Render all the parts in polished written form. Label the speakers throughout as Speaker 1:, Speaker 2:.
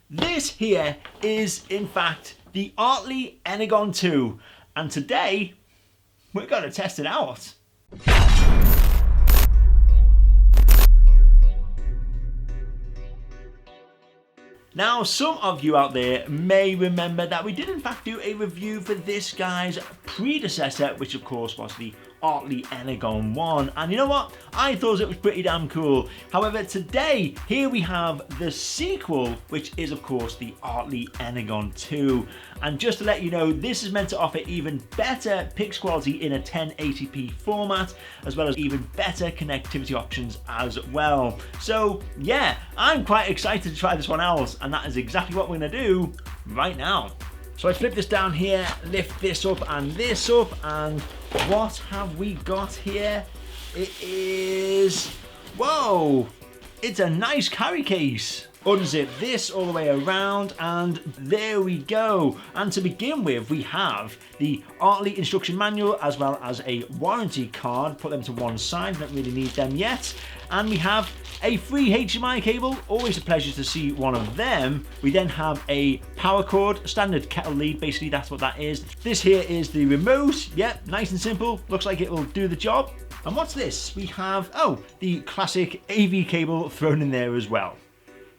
Speaker 1: This here is in fact the Artlii Energon 2, and today we're going to test it out. Now, some of you out there may remember that we did in fact do a review for this guy's predecessor, which of course was the Artlii Energon 1, and you know what? I thought it was pretty damn cool. However, today, here we have the sequel, which is of course the Artlii Energon 2. And just to let you know, this is meant to offer even better pixel quality in a 1080p format, as well as even better connectivity options as well. So yeah, I'm quite excited to try this one out, and that is exactly what we're gonna do right now. So I flip this down here, lift this up, and what have we got here? It is, whoa, it's a nice carry case. Unzip this all the way around, and there we go. And to begin with, we have the Artlii instruction manual as well as a warranty card. Put them to one side, don't really need them yet. And we have a free HDMI cable, always a pleasure to see one of them. We then have a power cord, standard kettle lead, basically that's what that is. This here is the remote, yep, nice and simple, looks like it will do the job. And what's this? We have, oh, the classic AV cable thrown in there as well.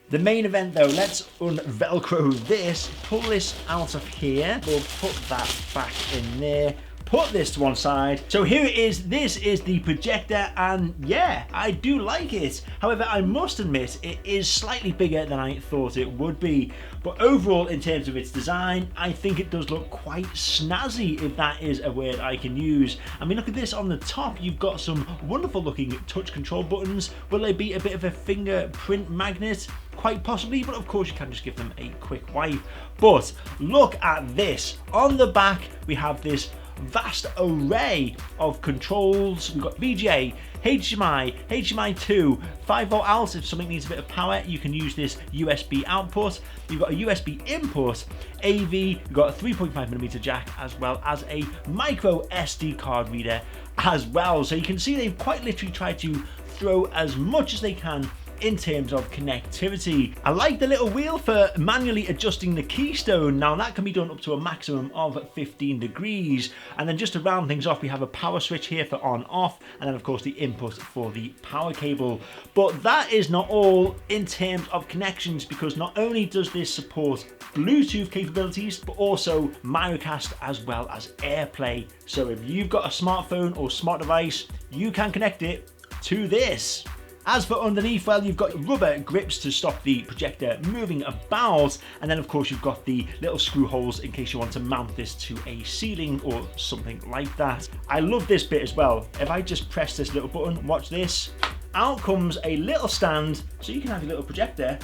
Speaker 1: The main event though, let's unvelcro this, pull this out of here, we'll put that back in there, put this to one side. So here it is, this is the projector, and yeah, I do like it. However, I must admit, it is slightly bigger than I thought it would be. But overall, in terms of its design, I think it does look quite snazzy, if that is a word I can use. I mean, look at this on the top, you've got some wonderful looking touch control buttons. Will they be a bit of a fingerprint magnet? Quite possibly, but of course you can just give them a quick wipe. But look at this. On the back, we have this vast array of controls. We've got VGA, HDMI, HDMI 2, 5V out. If something needs a bit of power, you can use this USB output. You've got a USB input, AV, you've got a 3.5mm jack, as well as a micro SD card reader as well. So you can see they've quite literally tried to throw as much as they can in terms of connectivity. I like the little wheel for manually adjusting the Keystone. Now that can be done up to a maximum of 15 degrees. And then just to round things off, we have a power switch here for on off, and then of course the input for the power cable. But that is not all in terms of connections, because not only does this support Bluetooth capabilities, but also Miracast as well as AirPlay. So if you've got a smartphone or smart device, you can connect it to this. As for underneath, well, you've got rubber grips to stop the projector moving about, and then of course you've got the little screw holes in case you want to mount this to a ceiling or something like that. I love this bit as well. If I just press this little button, watch this, out comes a little stand, so you can have your little projector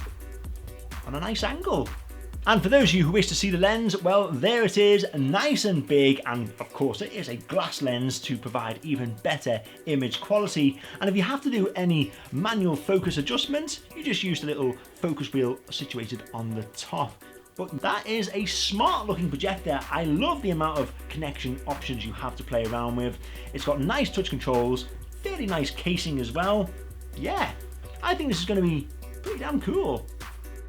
Speaker 1: on a nice angle. And for those of you who wish to see the lens, well, there it is, nice and big, and of course it is a glass lens to provide even better image quality. And if you have to do any manual focus adjustments, you just use the little focus wheel situated on the top. But that is a smart looking projector. I love the amount of connection options you have to play around with. It's got nice touch controls, fairly nice casing as well. Yeah, I think this is going to be pretty damn cool.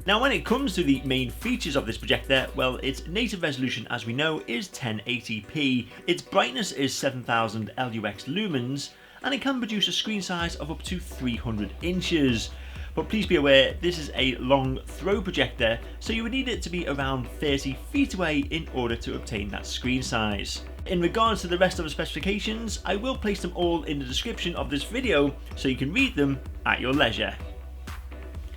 Speaker 1: Now, when it comes to the main features of this projector, well, its native resolution, as we know, is 1080p, its brightness is 7000 LUX lumens, and it can produce a screen size of up to 300 inches. But please be aware, this is a long throw projector, so you would need it to be around 30 feet away in order to obtain that screen size. In regards to the rest of the specifications, I will place them all in the description of this video, so you can read them at your leisure.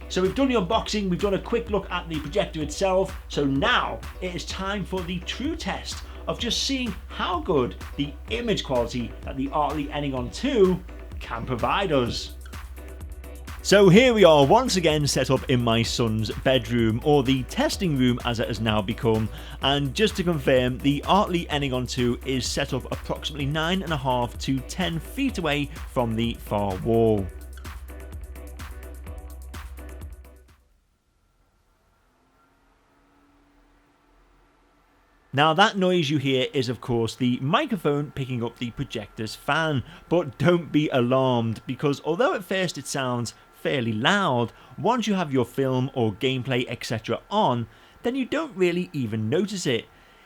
Speaker 1: So we've done the unboxing, we've done a quick look at the projector itself, so now it is time for the true test of just seeing how good the image quality that the Artlii Energon 2 can provide us. So here we are once again set up in my son's bedroom, or the testing room as it has now become, and just to confirm, the Artlii Energon 2 is set up approximately 9.5 to 10 feet away from the far wall. Now that noise you hear is of course the microphone picking up the projector's fan, but don't be alarmed, because although at first it sounds fairly loud, once you have your film or gameplay etc. on, then you don't really even notice it.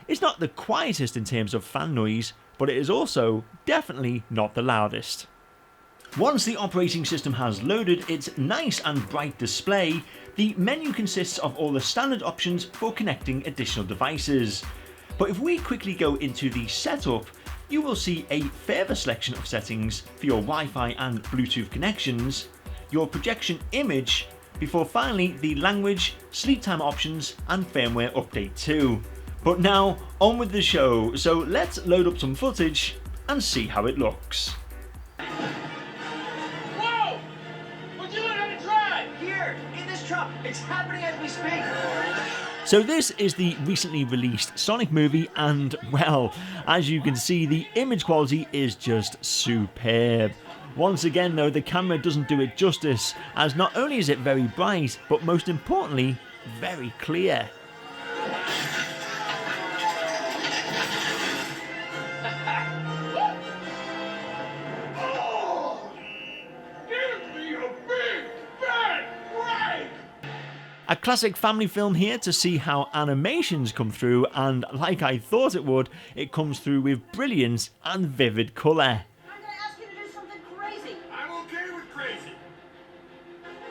Speaker 1: It's not the quietest in terms of fan noise, but it is also definitely not the loudest. Once the operating system has loaded its nice and bright display, the menu consists of all the standard options for connecting additional devices. But if we quickly go into the setup, you will see a further selection of settings for your Wi-Fi and Bluetooth connections, your projection image, before finally the language, sleep time options and firmware update too. But now on with the show, so let's load up some footage and see how it looks.
Speaker 2: Whoa! Would you learn how to drive? Here, in this truck. It's happening as we speak.
Speaker 1: So this is the recently released Sonic movie and, well, as you can see, the image quality is just superb. Once again though, the camera doesn't do it justice, as not only is it very bright, but most importantly, very clear. A classic family film here to see how animations come through, and like I thought it would, it comes through with brilliance and vivid colour.
Speaker 3: I'm gonna ask you to do something crazy.
Speaker 2: I'm okay with crazy.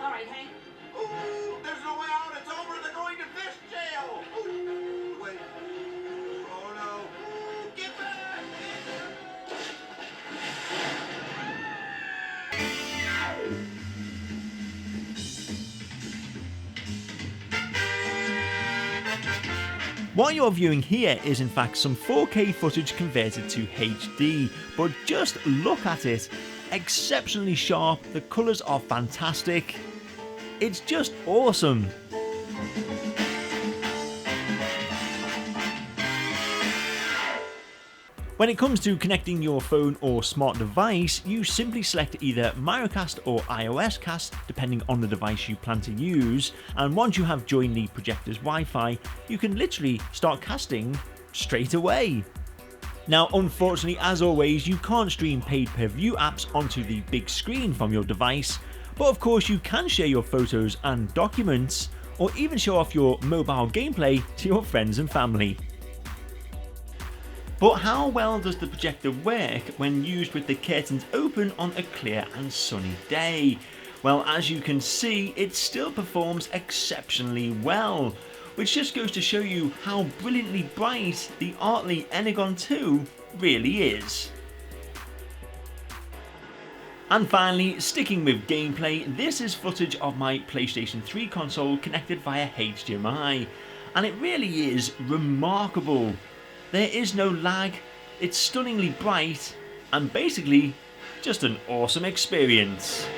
Speaker 3: All right, Hank.
Speaker 2: Ooh, there's no way out. It's over. They're going to fish jail. Ooh, wait. Oh no. Ooh, get back.
Speaker 1: What you're viewing here is in fact some 4K footage converted to HD, but just look at it. Exceptionally sharp, the colours are fantastic. It's just awesome. When it comes to connecting your phone or smart device, you simply select either Miracast or iOS Cast depending on the device you plan to use, and once you have joined the projector's Wi-Fi, you can literally start casting straight away. Now unfortunately, as always, you can't stream paid-per-view apps onto the big screen from your device, but of course you can share your photos and documents, or even show off your mobile gameplay to your friends and family. But how well does the projector work when used with the curtains open on a clear and sunny day? Well, as you can see, it still performs exceptionally well, which just goes to show you how brilliantly bright the Artlii Energon 2 really is. And finally, sticking with gameplay, this is footage of my PlayStation 3 console connected via HDMI, and it really is remarkable. There is no lag, it's stunningly bright, and basically just an awesome experience.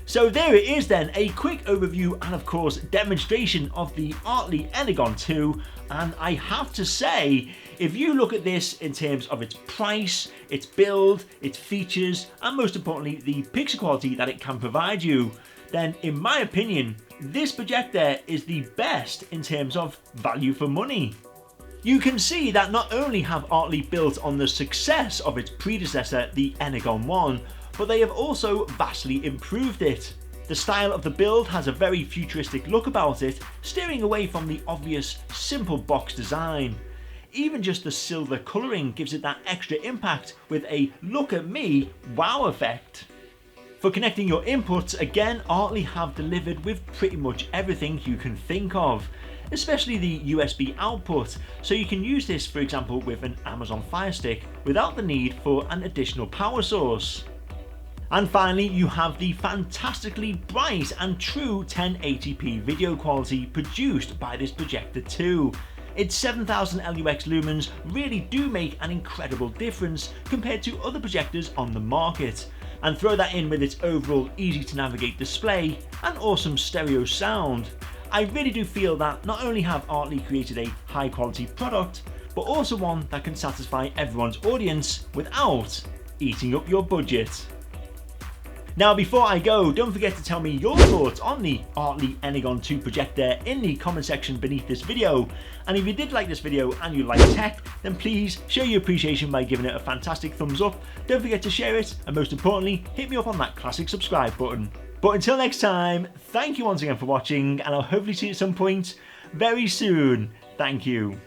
Speaker 1: So there it is then, a quick overview and of course demonstration of the Artlii Energon 2, and I have to say, if you look at this in terms of its price, its build, its features, and most importantly the picture quality that it can provide you, then in my opinion, this projector is the best in terms of value for money. You can see that not only have Artlii built on the success of its predecessor, the Enrgon 1, but they have also vastly improved it. The style of the build has a very futuristic look about it, steering away from the obvious simple box design. Even just the silver colouring gives it that extra impact with a look at me wow effect. For connecting your inputs, again, Artlii have delivered with pretty much everything you can think of, especially the USB output, so you can use this for example with an Amazon Fire Stick without the need for an additional power source. And finally, you have the fantastically bright and true 1080p video quality produced by this projector too. Its 7000 LUX lumens really do make an incredible difference compared to other projectors on the market. And throw that in with its overall easy to navigate display and awesome stereo sound, I really do feel that not only have Artlii created a high quality product, but also one that can satisfy everyone's audience without eating up your budget. Now before I go, don't forget to tell me your thoughts on the Artlii Energon 2 projector in the comment section beneath this video. And if you did like this video and you like tech, then please show your appreciation by giving it a fantastic thumbs up. Don't forget to share it, and most importantly, hit me up on that classic subscribe button. But until next time, thank you once again for watching, and I'll hopefully see you at some point very soon. Thank you.